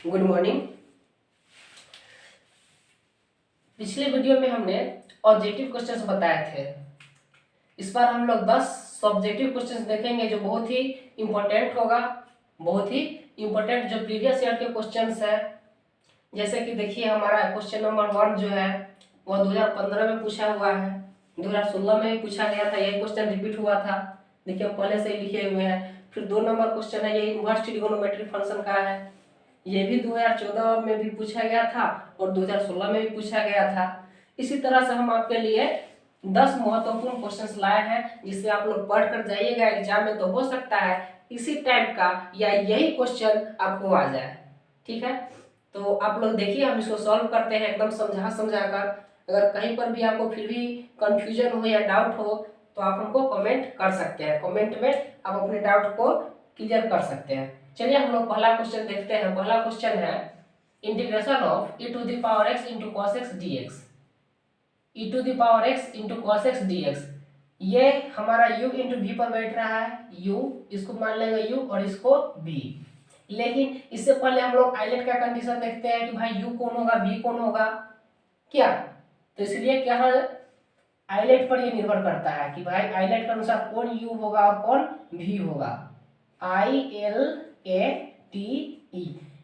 Good morning. पिछले video में हमने ऑब्जेक्टिव क्वेश्चंस बताए थे। इस बार हम लोग 10 सब्जेक्टिव क्वेश्चंस देखेंगे जो बहुत ही इम्पोर्टेंट होगा, बहुत ही इम्पोर्टेंट जो प्रीवियस ईयर के क्वेश्चंस है। जैसे कि देखिए हमारा क्वेश्चन नंबर 1 जो है वह 2015 में पूछा हुआ है, 2016 में भी पूछा गया था, यही क्वेश्चन रिपीट हुआ था। देखिए पहले से ही लिखे हुए हैं। फिर 2 नंबर क्वेश्चन है, ये इनवर्स ट्रिगोनोमेट्री फंक्शन का है, ये भी 2014 में भी पूछा गया था और 2016 में भी पूछा गया था। इसी तरह से हम आपके लिए 10 महत्वपूर्ण क्वेश्चंस लाए हैं जिससे आप लोग पढ़ कर जाइएगा एग्जाम में, तो हो सकता है इसी टाइप का या यही क्वेश्चन आपको आ जाए। ठीक है, तो आप लोग देखिए हम इसको सॉल्व करते हैं एकदम समझा कर। अगर कहीं पर भी आपको फिर भी कंफ्यूजन हो या डाउट हो तो आप हमको कमेंट कर सकते हैं, कमेंट में आप अपने डाउट को क्लियर कर सकते हैं। चलिए हम लोग पहला क्वेश्चन देखते हैं। पहला क्वेश्चन है integration of e to the power x into cos x d x. E to the power x into cos x d x, ये हमारा u इंटू वी पर बैठ रहा है। u इसको मान लेंगे u और इसको v। लेकिन इससे पहले हम लोग आइलेट का कंडीशन देखते हैं कि भाई u कौन होगा v कौन होगा क्या। तो इसलिए क्या है, आइलेट पर ये निर्भर करता है कि भाई आइलेट के अनुसार कौन u होगा और कौन v होगा। ILATE,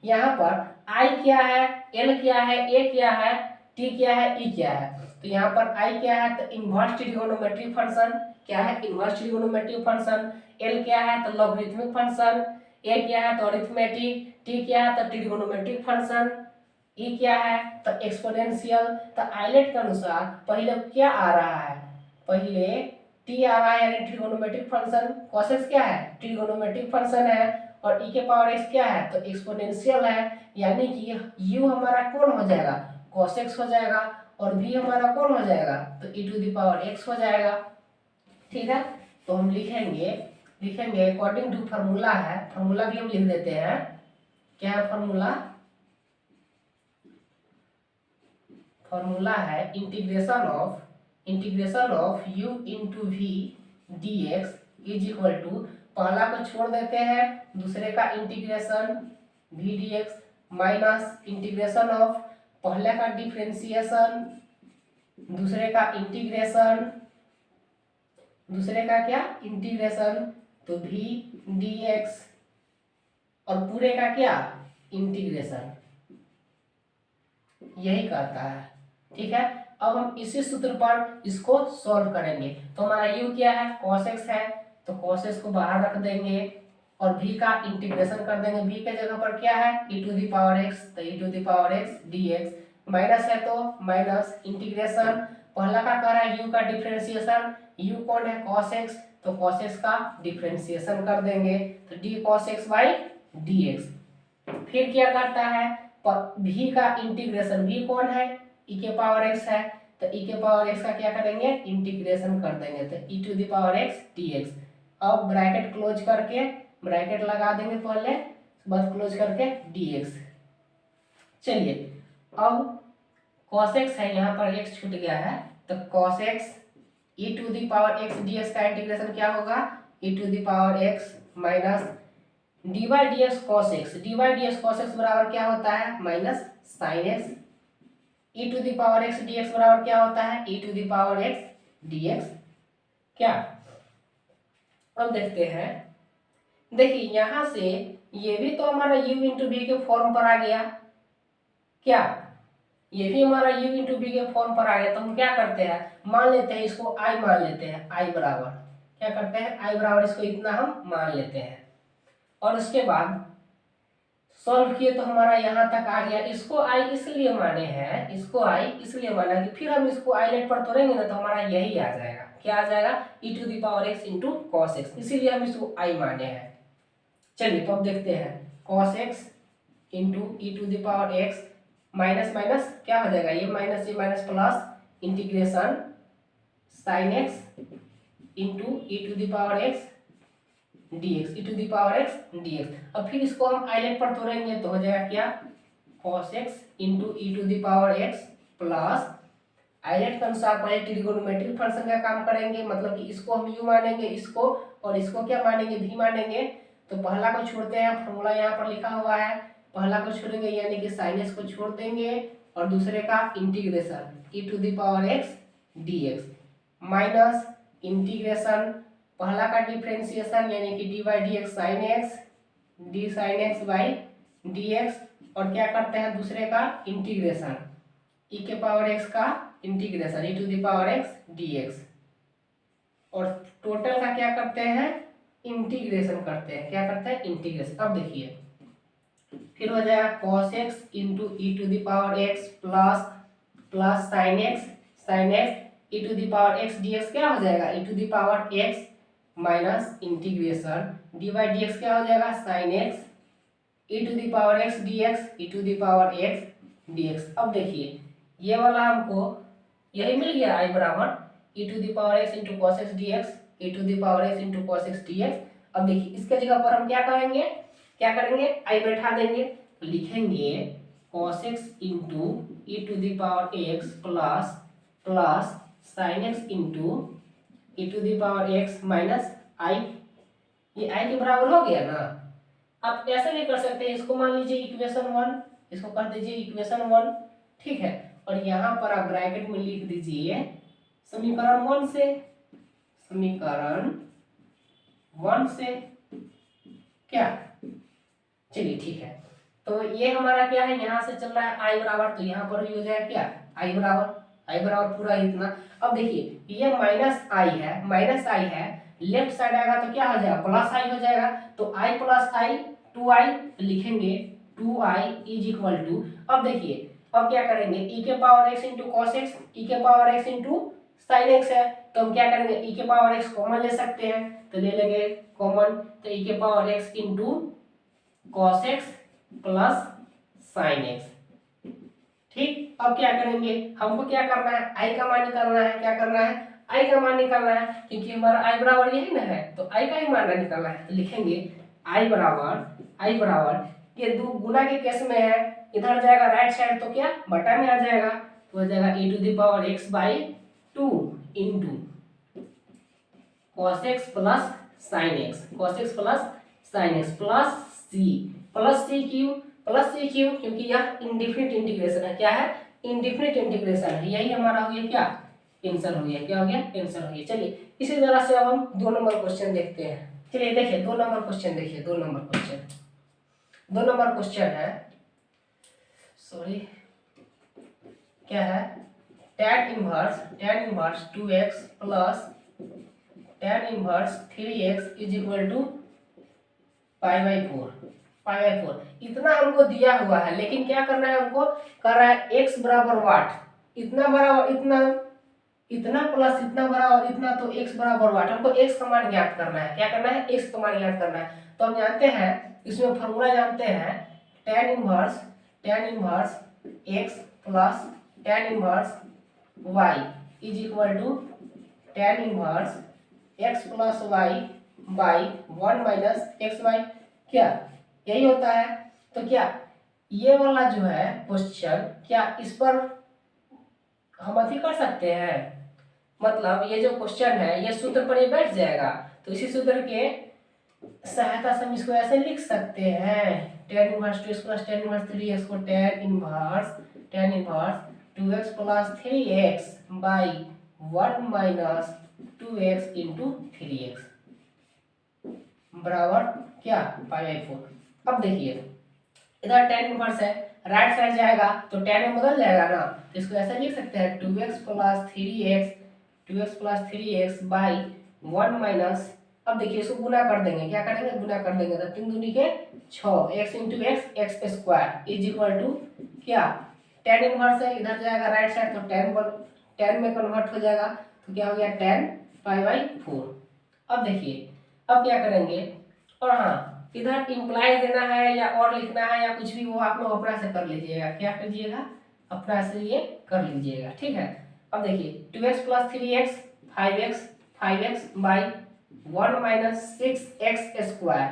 यहाँ पर I क्या है, L क्या है, A क्या है, T क्या है, E क्या है। तो यहाँ पर I क्या है तो इनवर्स ट्रिगोनोमेट्रिक फंक्शन, क्या है इनवर्स ट्रिगोनोमेट्रिक फंक्शन। L क्या है तो लॉगरिथमिक फंक्शन। A क्या है तो अरिथमेटिक। T क्या है तो ट्रिगोनोमेट्रिक फंक्शन। E क्या है तो एक्सपोनेंशियल। तो आइलेट के अनुसार पहले क्या आ रहा है, पहले टी आ रहा है यानी ट्रिगोनोमेट्रिक फंक्शन। cos x क्या है ट्रिगोनोमेट्रिक फंक्शन है और e के पावर x क्या है तो एक्सपोनेंशियल है, यानी कि u हमारा कौन हो जाएगा cos x हो जाएगा और v हमारा कौन हो जाएगा तो e to the power x हो जाएगा। ठीक है, तो हम लिखेंगे अकॉर्डिंग टू फार्मूला है, फार्मूला भी हम लिख देते हैं। क्या है फार्मूला, फार्मूला है integration of u into v d x is equal to, पहला को छोड़ देते हैं दूसरे का integration v d x minus integration of पहले का डिफरेंशिएशन दूसरे का इंटीग्रेशन, दूसरे का क्या इंटीग्रेशन तो v डी एक्स और पूरे का क्या इंटीग्रेशन, यही करता है। ठीक है, अब हम इसी सूत्र पर इसको सॉल्व करेंगे। तो हमारा u क्या है cos x है, तो cos x को बाहर रख देंगे और v का इंटीग्रेशन कर देंगे। v के जगह पर क्या है e to the power x, तो e to the power x dx minus है तो माइनस इंटीग्रेशन, पहला का कह रहा है u का डिफरेंशिएशन, u कौन है cos x, तो cos x का डिफरेंशिएशन कर देंगे तो d cos x by dx। फिर क्या करता है v का इंटीग्रेशन, v कौन है e के पावर x है, तो e के पावर x का क्या करेंगे इंटीग्रेशन कर देंगे तो e to the power x dx। अब ब्रैकेट क्लोज करके ब्रैकेट लगा देंगे पहले, बाद क्लोज करके dx। चलिए अब cos x है, यहाँ पर x छूट गया है तो cos x e to the power x dx का इंटीग्रेशन क्या होगा e to the power x minus dy dx cos x, dy dx cos x बराबर क्या होता है minus sin x, e to the power x dx बराबर क्या होता है e to the power x dx। क्या, अब देखते हैं, देखिए यहां से ये भी तो हमारा u इंटू v के फॉर्म पर आ गया, क्या ये भी हमारा u इंटू v के फॉर्म पर आ गया। तो हम क्या करते हैं मान लेते हैं इसको i मान लेते हैं, i बराबर क्या करते हैं i बराबर इसको इतना हम मान लेते हैं और उसके बाद सॉल्व किए तो हमारा यहाँ तक आ गया। इसको आई इसलिए माने हैं, इसको आई इसलिए माना कि फिर हम इसको आइलेट पर तोड़ेंगे ना तो हमारा यही आ जाएगा, क्या आ जाएगा e to the power x into cos x, इसीलिए हम इसको आई माने हैं। चलिए तो अब देखते हैं cos x into e to the power x minus minus क्या हो जाएगा ये minus plus integration sine x into e to the power x dx e to the power x dx। अब फिर इसको हम आइलेट पर तोड़ेंगे तो हो जाएगा क्या cos x into e to the power x plus ILATE के अनुसार पहले ट्रिगोनोमेट्रिक फंक्शन का काम करेंगे, मतलब कि इसको हम u मानेंगे इसको और इसको क्या मानेंगे v मानेंगे। तो पहला को छोड़ते हैं, फॉर्मूला यहाँ पर लिखा हुआ है पहला को छोड़ेंगे यानी कि साइन एक्स को छोड़ देंगे और दूसरे का integration e⁻x dx minus integration पहला का डिफरेंशिएशन यानी कि D by d x sine x D sine x by d x और क्या करते हैं दूसरे का इंटीग्रेशन e⁻x का इंटीग्रेशन e⁻x dx और टोटल का क्या करते हैं इंटीग्रेशन करते हैं। क्या करते हैं इंटीग्रेशन। अब देखिए फिर हो जाएगा cos x into e⁻x plus sine x e⁻x dx क्या हो जाएगा e⁻x minus integration D by d x क्या हो जाएगा साइन एक्स e⁻x dx। अब देखिए ये वाला हमको यही मिल गया i बराबर e⁻x into cos x dx e⁻x into cos x dx। अब देखिए इसके जगह पर हम क्या करेंगे i बैठा देंगे तो लिखेंगे cos x into e⁻x plus sine x into e⁻x minus i। ये i के बराबर हो गया ना। आप ऐसे भी कर सकते हैं, इसको मान लीजिए इक्वेशन 1, इसको कर दीजिए इक्वेशन 1, ठीक है। और यहाँ पर आप ब्रैकेट में लिख दीजिए समीकरण 1 से क्या, चलिए ठीक है। तो ये हमारा क्या है यहाँ से चल रहा है i बराबर, तो यहाँ पर भी हो जाएगा क्या i बराबर पूरा इतना। अब देखिए ये माइनस आई है लेफ्ट साइड आएगा तो क्या हो जाएगा प्लस आई हो जाएगा। तो i प्लस आई 2i लिखेंगे 2i इज इक्वल टू। अब देखिए अब क्या करेंगे e⁻x into cos x e⁻x into sine x है तो हम क्या करेंगे e⁻x कॉमन ले सकते हैं तो ले लेंगे कॉमन, तो e⁻x into cos x plus sine x. ठीक, अब क्या करेंगे हमको क्या करना है i का मान निकालना है। क्या करना है i का मान निकालना है क्योंकि हमारा i बराबर यही ना है तो i का ही मान निकालना है। तो लिखेंगे i बराबर ये दो गुना के केस में है, इधर जाएगा राइट साइड तो क्या बटा में आ जाएगा तो हो जाएगा e⁻x by 2 into cos x plus sine x plus c क्यू क्योंकि यह इंडिफिनिट इंटीग्रेशन है। क्या है इंडिफिनिट इंटीग्रेशन है। यही हमारा हो गया क्या आंसर हो गया। क्या हो गया आंसर हो गया। चलिए इसी तरह से अब हम 2 नंबर क्वेश्चन देखते हैं। चलिए देखिए 2 नंबर क्वेश्चन देखिए। 2 नंबर क्वेश्चन है, सॉरी क्या है tan inverse 2x plus tan inverse 3x is equal to pi. इतना हमको दिया हुआ है लेकिन क्या करना है हमको कर रहा है x बराबर वाट, इतना बराबर इतना प्लस इतना बराबर इतना, तो x बराबर वाट। हमको x का मान ज्ञात करना है। क्या करना है x का मान ज्ञात करना है। तो हम जानते हैं इसमें फॉर्मूला जानते हैं tan inverse x plus tan inverse y is equal to tan inverse x plus y by 1 minus xy। क्या यही होता है। तो क्या ये वाला जो है क्वेश्चन क्या इस पर हम अथी कर सकते हैं, मतलब ये जो क्वेश्चन है ये सूत्र पर ये बैठ जाएगा। तो इसी सूत्र के सहायता से हम इसको ऐसे लिख सकते हैं tan inverse 2x plus tan inverse 3x को tan inverse 2x plus 3x by 1 minus 2x into 3x बराबर क्या पाई4। अब देखिए इधर tan इनवर्स है राइट साइड जाएगा तो tan में बदल जाएगा ना, तो इसको ऐसे लिख सकते हैं 2x plus 3x by 1 minus. अब देखिए इसको गुना कर देंगे। क्या करेंगे गुना कर देंगे तो 3 दूनी के 6 x into x square is equal to क्या tan इनवर्स है इधर जाएगा राइट साइड तो tan में कन्वर्ट हो जाएगा तो क्या हो गया tan पाई4। अब देखिए अब क्या करेंगे, और हाँ इधर इम्प्लाई देना है या और लिखना है या कुछ भी वो आप लोग अपना से कर लीजिएगा। क्या करिएगा अपना से ये कर लीजिएगा, ठीक है। अब देखिए 2x plus 3x 5x by 1 minus 6x square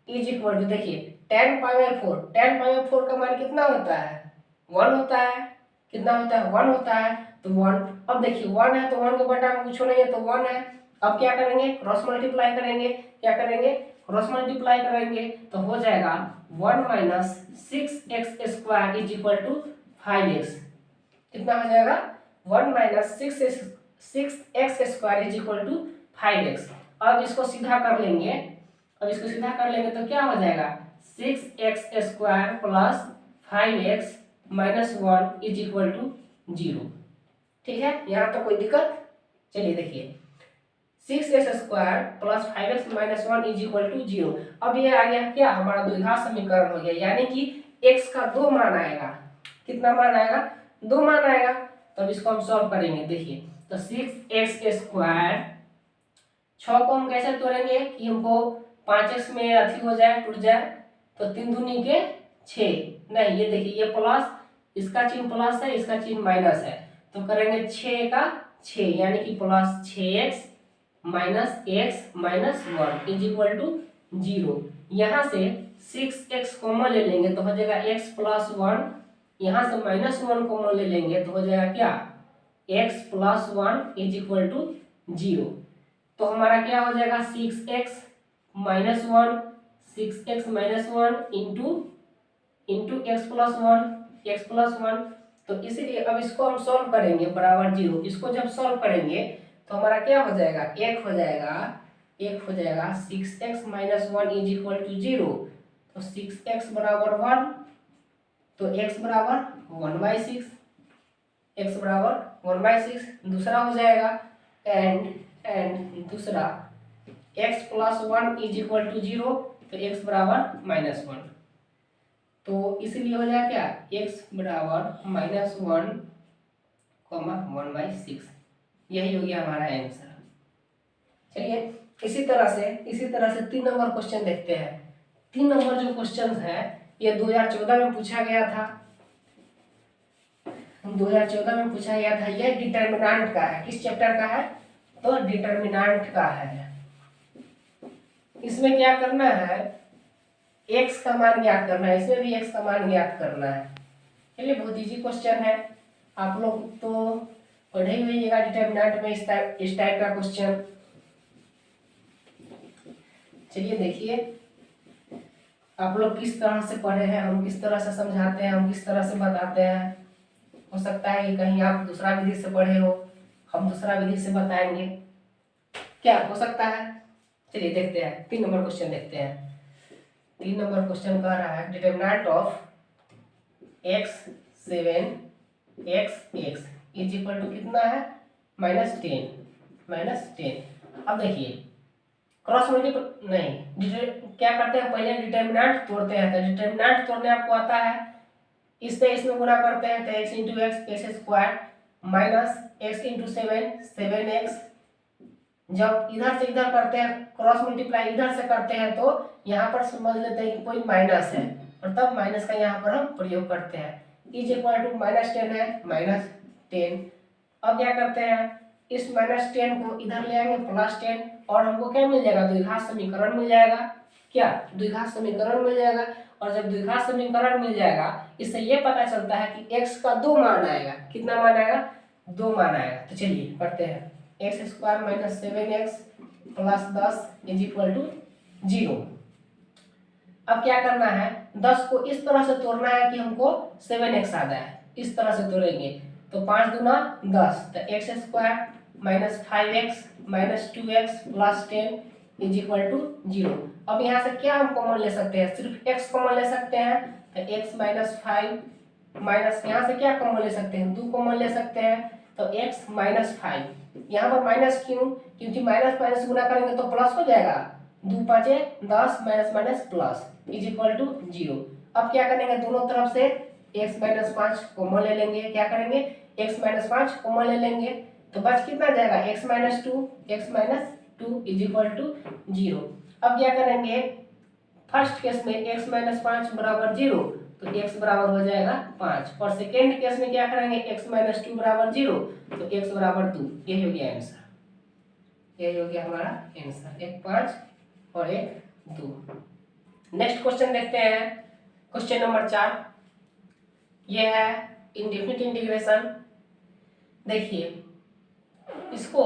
is equal to देखिए tan पाई4 का मान कितना होता है 1 होता है। कितना होता है 1 होता है तो 1। अब देखिए 1 है तो 1 के बटा में कुछ नहीं है तो 1 है। अब क्या करेंगे क्रॉस मल्टीप्लाई करेंगे। क्या करेंगे क्रॉस मल्टीप्लाई करेंगे तो हो जाएगा 1 minus 6x square is equal to 5x। कितना हो जाएगा 1 minus 6x square is equal to 5x। अब इसको सीधा कर लेंगे, तो क्या हो जाएगा 6x square plus 5x minus 1 is equal to 0। ठीक है, यहाँ तो कोई दिक्कत। चलिए देखिए 6x square plus 5x minus 1 is equal to 0। अब ये आ गया क्या, हमारा द्विघात समीकरण हो गया, यानी कि x का 2 मान आएगा। कितना मान आएगा 2 मान आएगा। तब इसको हम सॉल्व करेंगे। देखिए तो 6x स्क्वायर 6 को हम कैसे तोड़ेंगे कि हमको 5x में अथी हो जाए, टूट जाए, तो 3 दूनी के 6। नहीं, ये देखिए ये प्लस, इसका चिन्ह प्लस है, इसका चिन्ह माइनस है, तो करेंगे 6 का 6 यानी कि plus 6x minus x minus 1 is equal to 0। यहाँ से 6x कॉमन ले लेंगे तो हो जाएगा x प्लस 1, यहाँ से माइनस 1 कॉमन ले लेंगे तो हो जाएगा क्या x plus 1 is equal to 0। तो हमारा क्या हो जाएगा 6x minus 1, 6x minus 1 into x plus 1। तो इसीलिए अब इसको हम सॉल्व करेंगे बराबर 0। इसको जब सॉल्व करेंगे तो हमारा क्या हो जाएगा 1 हो जाएगा 6x minus 1 is equal to 0। तो 6x बराबर 1, तो x बराबर 1/6, x बराबर 1/6। दूसरा हो जाएगा एंड दूसरा x plus 1 is equal to 0, तो x बराबर माइनस 1। तो इसलिए हो जाएगा क्या x बराबर माइनस 1, 1/6। यही हो गया हमारा आंसर। चलिए इसी तरह से 3 नंबर क्वेश्चन देखते हैं। 3 नंबर जो क्वेश्चन है ये 2014 में पूछा गया था। 2014 में पूछा गया था। ये डिटर्मिनेंट का है। किस चैप्टर का है, तो डिटर्मिनेंट का है। इसमें क्या करना है, x का मान ज्ञात करना है, इसमें भी x का मान ज्ञात करना है। चलिए बहुत इजी क्वेश्चन है, आप लोग तो पढ़े ही होइएगा डिटर्मिनेंट में इस टाइप का क्वेश्चन। चलिए देखिए आप लोग किस तरह से पढ़े हैं, हम किस तरह से समझाते हैं, हम किस तरह से बताते हैं। हो सकता है कि कहीं आप दूसरा विधि से पढ़े हो, हम दूसरा विधि से बताएंगे, क्या हो सकता है। चलिए देखते हैं 3 नंबर क्वेश्चन देखते हैं। 3 नंबर क्वेश्चन कह रहा है determinant of x 7x is equal to कितना है -10। अब देखिए क्रॉस मल्टीप्लाई नहीं, क्या करते हैं पहले डिटर्मिनेंट तोड़ते हैं। तो डिटर्मिनेंट तोड़ने आपको आता है, इससे इसमें गुणा करते हैं तो x into x square minus x into 7x। जब इधर से इधर करते हैं क्रॉस मल्टीप्लाई, इधर से करते हैं तो यहाँ पर समझ लेते हैं कि कोई माइनस है और तब माइनस का यहाँ पर हम प्रयोग करते हैं। इज इक्वल टू -10 है, -10। अब क्या करते हैं इस -10 को इधर ले आएंगे +10 और हमको क्या मिल जाएगा द्विघात समीकरण मिल जाएगा। क्या द्विघात समीकरण मिल जाएगा। और जब द्विघात समीकरण मिल जाएगा इससे ये पता चलता है कि x का 2 मान आएगा। कितना मान आएगा 2 मान आएगा। तो चलिए करते हैं x square minus 7x plus 10 is equal to 0। अब क्या करना है 10 को इस तरह से तोड़ना है कि हमको 7x आ जाए। इस तरह से तोड़ेंगे तो 5 दूना 10, तो x square minus 5x minus 2x plus 10 is equal to 0। अब यहाँ से क्या हम कॉमन ले सकते हैं, सिर्फ x कॉमन ले सकते हैं। तो x माइनस 5 माइनस यहाँ से क्या कॉमन ले सकते हैं 2 कॉमन ले सकते हैं, तो x माइनस 5। यहाँ पर माइनस क्यों, क्योंकि माइनस माइनस गुना करेंगे तो प्लस हो जाएगा। 2 5 10 minus minus plus is equal to 0। अब क्या करेंगे दोनों तरफ से x माइनस 5 कॉमन ले लेंगे। क्या करेंगे x माइनस 5 कॉमन ले लेंगे तो बच कितना जाएगा x minus 2 is equal to 0। अब क्या करेंगे फर्स्ट केस में x माइनस 5 बराबर 0, तो x बराबर हो जाएगा 5। और सेकेंड केस में क्या करेंगे x माइनस 2 बराबर 0, तो x बराबर 2। यही हो गया आंसर, यही हो गया हमारा आंसर। एक 5 और एक 2। नेक्स्ट क्वेश्चन देखते हैं क्वेश्चन नंबर 4। ये है इंडेफिनिट इंटीग्रेशन। देखिए इसको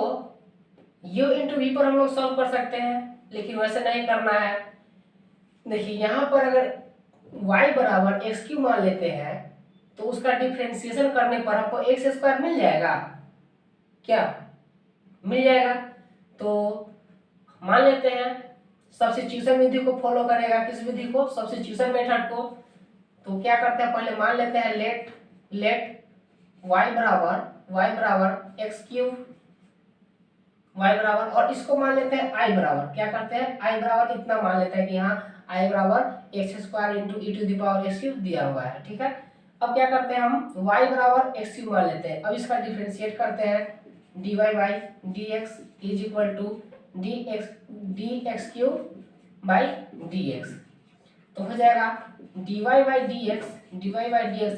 u इंटू वी पर हम लोग सॉल्व कर सकते हैं, लेकिन वैसे नहीं करना है। देखिए यहाँ पर अगर y बराबर एक्स क्यू मान लेते हैं तो उसका डिफ्रेंसिएशन करने पर हमको एक्स स्क्वायर मिल जाएगा क्या? मिल जाएगा। तो मान लेते हैं सब्स्टिट्यूशन विधि को फॉलो करेगा, किस विधि को? सब्स्टिट्यूशन मेथड को। तो क्या करते हैं, पहले मान लेते हैं लेट y बराबर एक्स क्यूब, y बराबर, और इसको मान लेते हैं i बराबर, क्या करते हैं, i बराबर इतना मान लेते हैं कि यहाँ i बराबर x square into e to the power x cube दिया हुआ है, ठीक है। अब क्या करते हैं हम y बराबर एक्स क्यूब मान लेते हैं। अब इसका डिफरेंशिएट करते हैं, dy by d x is equal to d x cube by d x. तो हो जाएगा dy by d x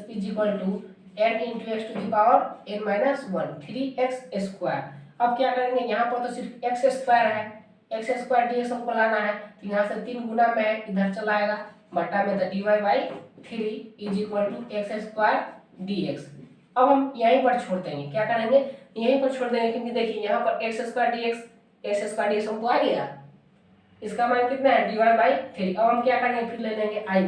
is equal to n into x to the power n minus one, 3x square. अब क्या करेंगे, यहाँ पर तो सिर्फ एक्स स्क्वायर है, एक्स स्क्वायर डी एक्स हमको लाना है, तो यहाँ से 3 गुना में इधर चला आएगा, बटा में तो d y by 3 is equal to x square d x. अब हम यहीं पर छोड़ देंगे, क्या करेंगे, यहीं पर छोड़ देंगे, क्योंकि देखिए यहाँ पर एक्स स्क्वायर डी एक्स हमको आ गया, इसका मान कितना है, डी वाई बाई 3। अब हम क्या करेंगे, फिर ले लेंगे आई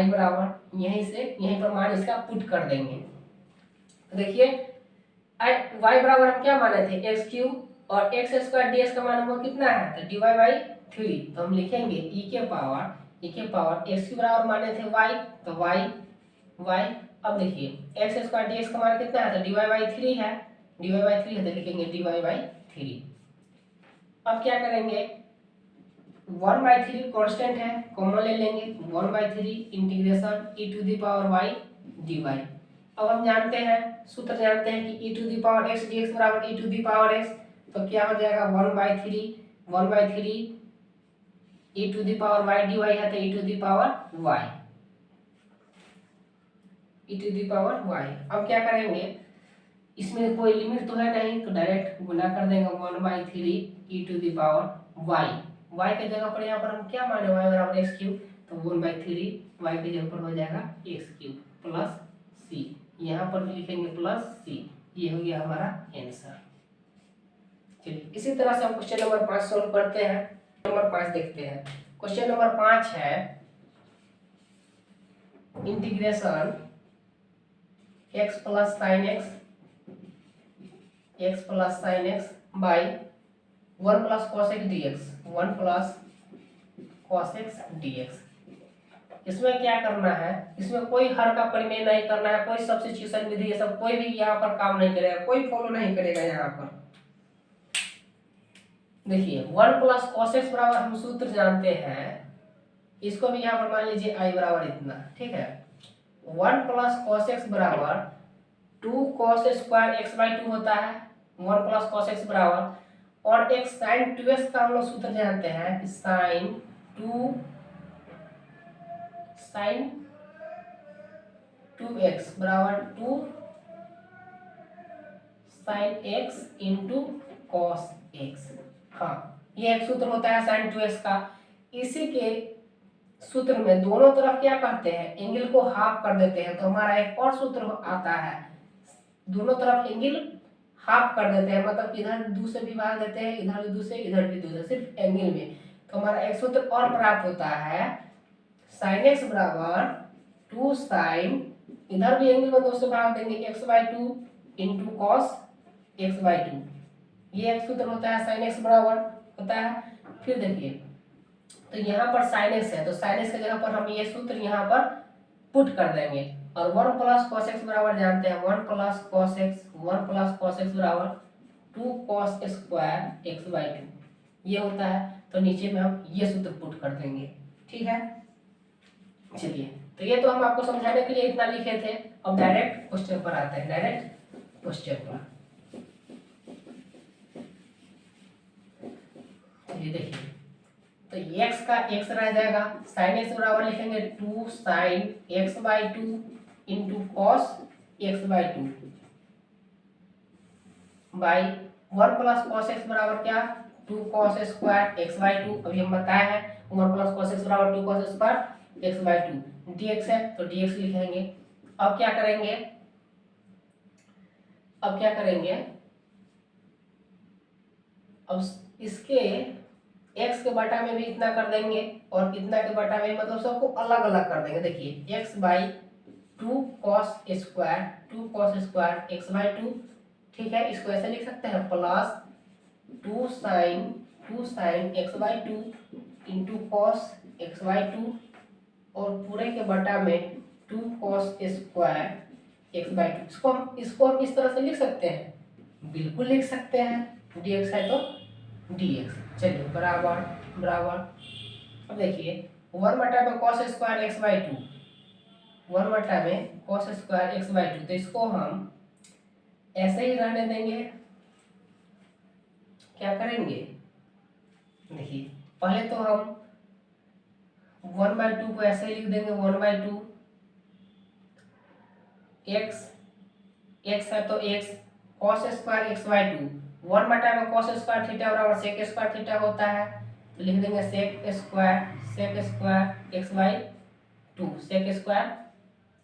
बराबर यहीं से यहीं पर मान इसका पुट कर देंगे। तो देखिए y बराबर हम क्या माने थे, एक्स क्यूब, और एक्स स्क्वायर डी एक्स का मान हमको कितना है, तो डी वाई बाई 3। तो हम लिखेंगे ई के पावर एक्स क्यूब बराबर माने थे y, तो y। अब देखिए एक्स स्क्वायर डी एक्स का मान कितना है, तो डी वाई बाई 3 है, तो लिखेंगे डी वाई बाई 3। अब क्या करेंगे, 1/3 कांस्टेंट है, कॉमन ले लेंगे, 1/3 integration e to the power y dy। अब हम जानते हैं, सूत्र जानते हैं कि e to the power x dx बराबर e to the power x, तो क्या हो जाएगा 1/3 e to the power y dy है, तो e to the power y। अब क्या करेंगे, इसमें कोई लिमिट तो है नहीं, तो डायरेक्ट गुना कर देंगे 1/3 e to the power y के जगह पर यहाँ पर हम क्या माने, y बराबर एक्स क्यूब, तो 1/3 y के जगह पर हो जाएगा एक्स क्यूब प्लस c, यहाँ पर भी लिखेंगे प्लस c। ये हो गया हमारा आंसर। चलिए इसी तरह से हम क्वेश्चन नंबर 5 सॉल्व करते हैं। नंबर 5 देखते हैं। क्वेश्चन नंबर 5 है integration x plus sine x by 1 plus cos x dx। इसमें क्या करना है, इसमें कोई हर का परिमेय नहीं करना है, कोई सब्स्टिट्यूशन विधि ये सब कोई भी यहाँ पर काम नहीं करेगा, कोई फॉलो नहीं करेगा। यहाँ पर देखिए 1 प्लस कॉस एक्स बराबर हम सूत्र जानते हैं, इसको भी यहाँ पर मान लीजिए आई बराबर इतना, ठीक है। 1 प्लस कॉस एक्स बराबर 2 कॉस स्क्वायर एक्स बाई 2 होता है, 1 प्लस कॉस एक्स बराबर, और एक साइन 2x का हम लोग सूत्र जानते हैं कि साइन 2x बराबर 2 sine x into cos x। हाँ ये एक सूत्र होता है साइन 2x का। इसी के सूत्र में दोनों तरफ क्या करते हैं, एंगल को हाफ कर देते हैं, तो हमारा एक और सूत्र आता है, दोनों तरफ एंगल हाफ कर देते हैं, मतलब इधर 2 से भी भाग देते हैं, इधर भी 2 से, इधर भी 2 से, सिर्फ एंगल में। तो हमारा एक सूत्र और प्राप्त होता है, साइन एक्स बराबर 2 साइन, इधर भी एंगल में 2 से भाग देंगे, x by 2 into cos x by 2। ये एक सूत्र होता है, साइन एक्स बराबर होता है। फिर देखिए तो यहाँ पर साइन एक्स है, तो साइन एक्स की जगह पर हम ये सूत्र यहाँ पर पुट कर देंगे, और 1 प्लस कॉस एक्स बराबर जानते हैं, 1 प्लस कॉस एक्स बराबर 2 कॉस स्क्वायर एक्स बाई 2 ये होता है। तो नीचे में हम ये सूत्र पुट कर देंगे, ठीक है। चलिए तो ये तो हम आपको समझाने के लिए इतना लिखे थे। अब डायरेक्ट क्वेश्चन पर आते हैं, डायरेक्ट क्वेश्चन पर। ये देखिए तो x का x रह जाएगा, साइन एक्स बराबर लिखेंगे 2 sine x by 2 into cos x by 2 by 1 plus cos x बराबर क्या, 2 कॉस स्क्वायर एक्स बाई 2। अभी हम बताए हैं 1 प्लस कॉस एक्स बराबर 2 cos square x by 2, dx है तो dx लिखेंगे। अब क्या करेंगे, अब इसके एक्स के बटा में भी इतना कर देंगे और इतना के बटा में, मतलब सबको अलग अलग कर देंगे। देखिए x by 2 cos square, 2 cos square x by 2, ठीक है। इसको ऐसे लिख सकते हैं plus 2 sine x by 2 into cos x by 2 और पूरे के बटा में 2 कॉस स्क्वायर एक्स बाई 2। इसको हम इस तरह से लिख सकते हैं, बिल्कुल लिख सकते हैं, dx है तो dx। चलिए बराबर बराबर, अब देखिए 1 बटा में कॉस स्क्वायर एक्स बाई 2, 1 बटा में कॉस स्क्वायर एक्स बाई 2, तो इसको हम ऐसे ही रहने देंगे। क्या करेंगे, देखिए पहले तो हम 1/2 को ऐसे ही लिख देंगे, 1/2 एक्स, एक्स है तो x, cos square x by 2, 1 बटा में कॉस स्क्वायर थीटा बराबर सेक स्क्वायर थीटा होता है, तो लिख देंगे sec square x by 2, sec square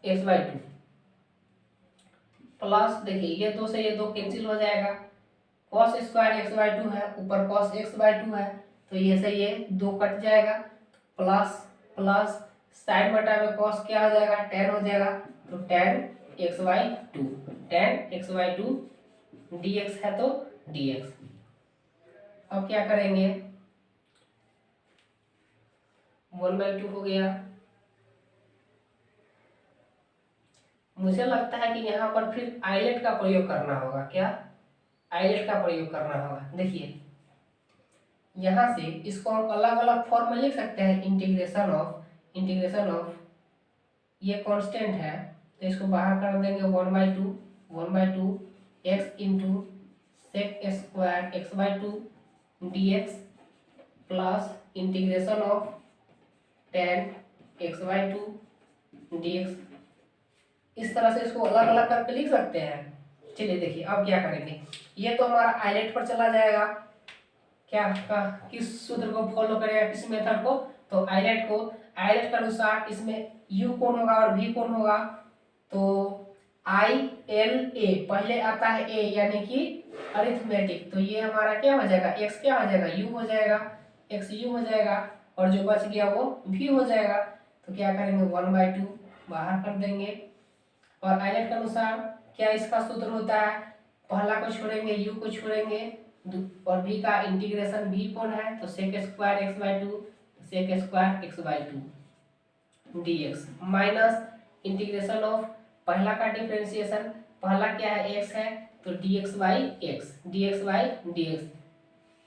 x by 2 plus, देखिए ये 2 से ये 2 कैंसिल हो जाएगा, कॉस स्क्वायर एक्स बाई 2 है, ऊपर कॉस एक्स बाई 2 है, तो ये से ये 2 कट जाएगा, प्लस प्लस साइन बटा में कॉस क्या हो जाएगा, टेन हो जाएगा, तो ten x by 2, ten x by 2 dx है तो dx। अब क्या करेंगे, 1/2 हो गया। मुझे लगता है कि यहाँ पर फिर आइलेट का प्रयोग करना होगा। क्या, आइलेट का प्रयोग करना होगा। देखिए यहाँ से इसको हम अलग अलग फॉर्म में लिख सकते हैं, इंटीग्रेशन ऑफ ये कांस्टेंट है तो इसको बाहर कर देंगे, 1/2 x into sec square x by 2 dx plus integration of tan x by 2 dx। इस तरह से इसको अलग अलग करके लिख सकते हैं। चलिए देखिए अब क्या करेंगे, ये तो हमारा आइलेट पर चला जाएगा। क्या किस सूत्र को फॉलो करेगा, किस मेथड को, तो आइलेट को, आइलेट के अनुसार इसमें यू कौन होगा और भी कौन होगा, तो ILA पहले आता है ए यानी कि अरिथमेटिक, तो ये हमारा क्या हो जाएगा, एक्स क्या हो जाएगा, यू हो जाएगा, एक्स यू हो जाएगा और जो बच गया वो भी हो जाएगा। तो क्या करेंगे, 1/2 बाहर कर देंगे और आइलेट के अनुसार क्या इसका सूत्र होता है, पहला को छोड़ेंगे यू को छोड़ेंगे और भी का इंटीग्रेशन भी कौन है, तो sec square x by 2 sec square x by 2 dx minus integration of पहला का डिफरेंशिएशन, पहला क्या है एक्स है तो dx बाई dx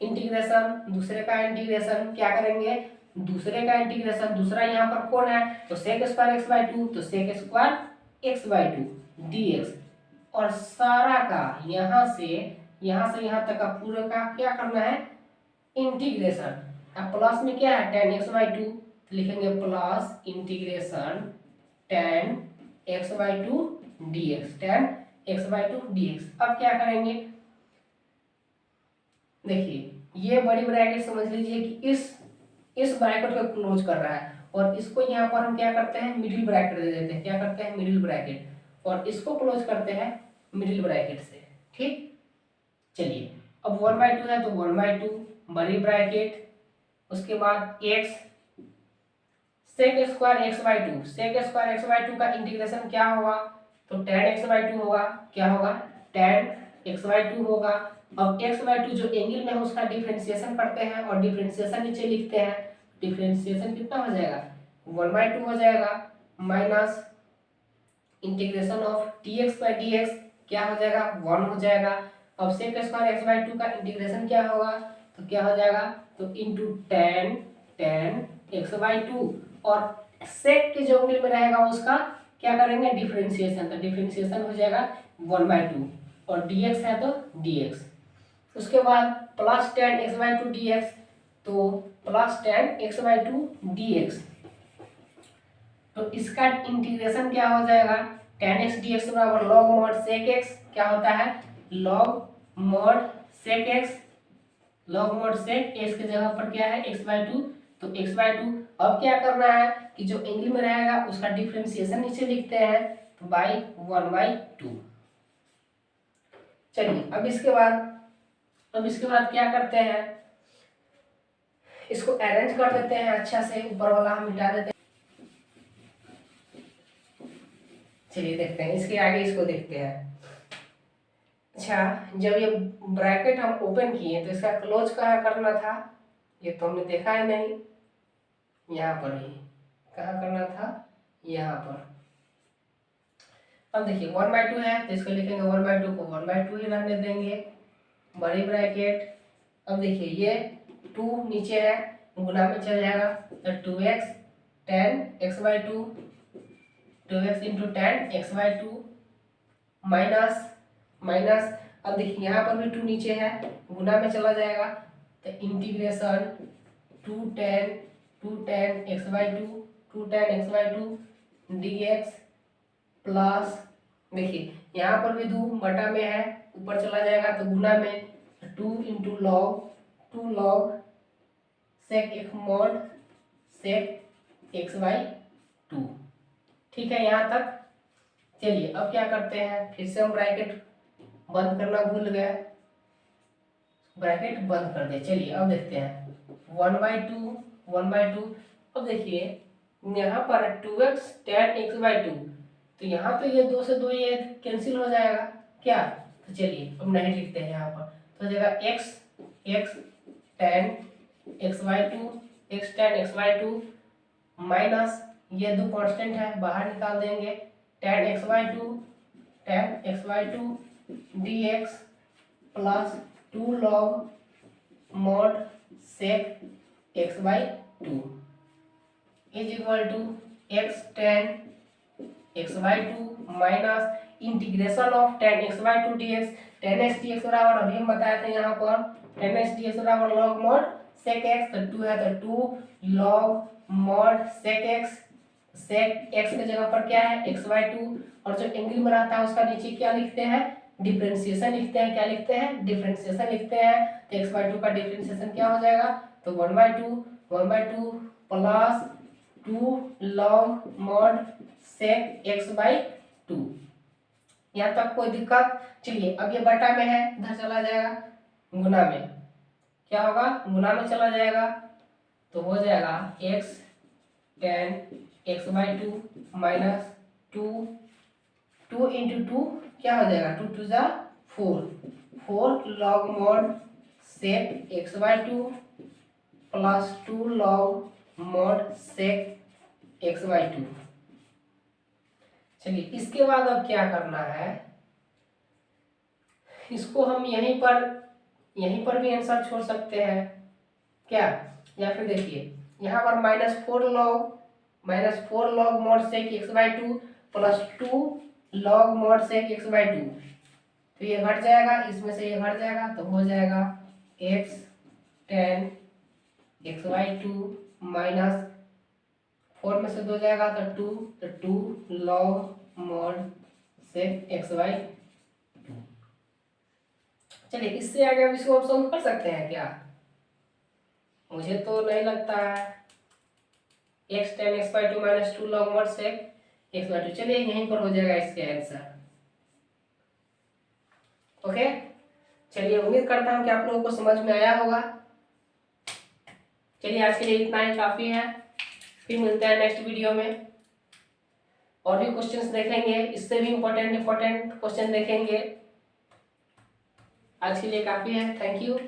इंटीग्रेशन दूसरे का इंटीग्रेशन, क्या करेंगे दूसरे का इंटीग्रेशन, दूसरा यहाँ पर कौन है तो सेक स्क्वायर एक्स बाई 2 तो sec square x by 2 dx और सारा का यहाँ से यहाँ तक का पूरे का क्या करना है इंटीग्रेशन। अब प्लस में क्या है टेन एक्स बाई 2 तो लिखेंगे plus integration ten x by 2 dx, ten x by 2 dx। अब क्या करेंगे, देखिए ये बड़ी ब्रैकेट समझ लीजिए कि इस ब्रैकेट को क्लोज कर रहा है और इसको यहाँ पर हम क्या करते हैं मिडिल ब्रैकेट दे देते हैं, क्या करते हैं मिडिल ब्रैकेट, और इसको क्लोज करते हैं मिडिल ब्रैकेट से। ठीक, चलिए अब 1/2 है तो 1/2 बड़ी ब्रैकेट, उसके बाद x sec square x by 2, sec square x by 2 का इंटीग्रेशन क्या होगा तो टेन एक्स बाई 2 होगा, क्या होगा टेन एक्स बाई 2 होगा। अब x बाई 2 जो एंगल में है उसका डिफरेंशिएशन करते हैं और डिफरेंशिएशन नीचे लिखते हैं, डिफरेंशिएशन कितना हो जाएगा 1/2 हो जाएगा minus integration of dx by dx क्या हो जाएगा 1 हो जाएगा। अब सेक स्क्वायर एक्स बाई 2 का इंटीग्रेशन क्या होगा तो क्या हो जाएगा तो इंटू टेन एक्स बाई 2 और सेक के जो एंगल में रहेगा उसका क्या करेंगे डिफरेंशिएशन, तो डिफरेंशिएशन हो जाएगा 1/2 और dx है तो dx। उसके बाद plus tan x by 2 dx, तो plus tan x by 2 dx, तो इसका इंटीग्रेशन क्या हो जाएगा टेन एक्स डी एक्स बराबर लॉग मॉड सेक एक्स, क्या होता है log mod sec x, log mod sec x की जगह पर क्या है एक्स बाई 2, तो एक्स बाई 2। अब क्या करना है कि जो एंगल में रहेगा उसका डिफरेंशिएशन नीचे लिखते हैं तो बाई 1/2। चलिए अब इसके बाद क्या करते हैं, इसको अरेंज कर देते हैं अच्छा से, ऊपर वाला हम मिटा देते हैं। चलिए देखते हैं इसके आगे, इसको देखते हैं। अच्छा, जब ये ब्रैकेट हम ओपन किए तो इसका क्लोज कहाँ करना था, ये तो हमने देखा ही नहीं। यहाँ पर ही कहाँ करना था, यहाँ पर। अब देखिए 1/2 है तो इसको लिखेंगे 1/2 को 1/2 ही रहने देंगे, बड़ी ब्रैकेट। अब देखिए ये 2 नीचे है, गुना में चल जाएगा तो 2x 10x/2, 2x into 10x/2 minus minus. अब देखिए यहाँ पर भी 2 नीचे है, गुना में चला जाएगा तो integration 2 tan x/2 dx plus, देखिए यहाँ पर भी 2 बटा में है, ऊपर चला जाएगा तो गुना में 2 इंटू लॉग सेक एक मॉड सेक x/2। ठीक है यहाँ तक। चलिए अब क्या करते हैं, फिर से हम ब्रैकेट बंद करना भूल गए, ब्रैकेट बंद कर दे। चलिए अब देखते हैं 1/2। अब देखिए यहाँ पर 2x tan x/2, तो यहाँ तो ये 2 से 2 ये कैंसिल हो जाएगा क्या, तो चलिए अब नहीं लिखते हैं यहाँ पर, तो जगह x tan x/2 माइनस ये 2 कांस्टेंट है, बाहर निकाल देंगे, tan x/2 dx plus 2 log mod sec x/2 is equal to x tan x/2 minus integration of tan x/2 dx। tan x dx बराबर अभी हम बताए थे यहाँ पर tan x dx बराबर log mod sec x, तो 2 है तो 2 log mod sec x। sec x के जगह पर क्या है x/2, और जो एंगल में रहता है उसका नीचे क्या लिखते हैं, डिफरेंशिएशन लिखते हैं। क्या लिखते हैं, डिफरेंशिएशन लिखते हैं। तो x/2 का डिफरेंशिएशन क्या हो जाएगा, तो 1/2 plus 2 log mod sec x/2। यहाँ तक कोई दिक्कत। चलिए अब ये बटा में है, इधर चला जाएगा गुना में, क्या होगा, गुना में चला जाएगा तो हो जाएगा x tan x/2 minus 2 into 2 क्या हो जाएगा, 2 2 जा 4 log mod sec x/2 plus 2 log mod sec x/2। चलिए इसके बाद अब क्या करना है, इसको हम यहीं पर भी आंसर छोड़ सकते हैं क्या, या फिर देखिए यहाँ पर -4 log mod sec x/2 plus 2 log mod sec x/2, तो ये घट जाएगा, इसमें से ये घट जाएगा तो हो जाएगा x tan x/2 माइनस 4 में से 2 जाएगा तो 2 log mod sec x/2। चलिए इससे आगे अब इसको ऑप्शन कर सकते हैं क्या, मुझे तो नहीं लगता है। x tan x/2 minus 2 log mod sec x/2, चलिए यहीं पर हो जाएगा इसके आंसर। ओके, चलिए उम्मीद करता हूँ कि आप लोगों को समझ में आया होगा। चलिए आज के लिए इतना ही काफ़ी है, फिर मिलते हैं नेक्स्ट वीडियो में, और भी क्वेश्चंस देखेंगे, इससे भी इम्पोर्टेंट क्वेश्चन देखेंगे। आज के लिए काफ़ी है, थैंक यू।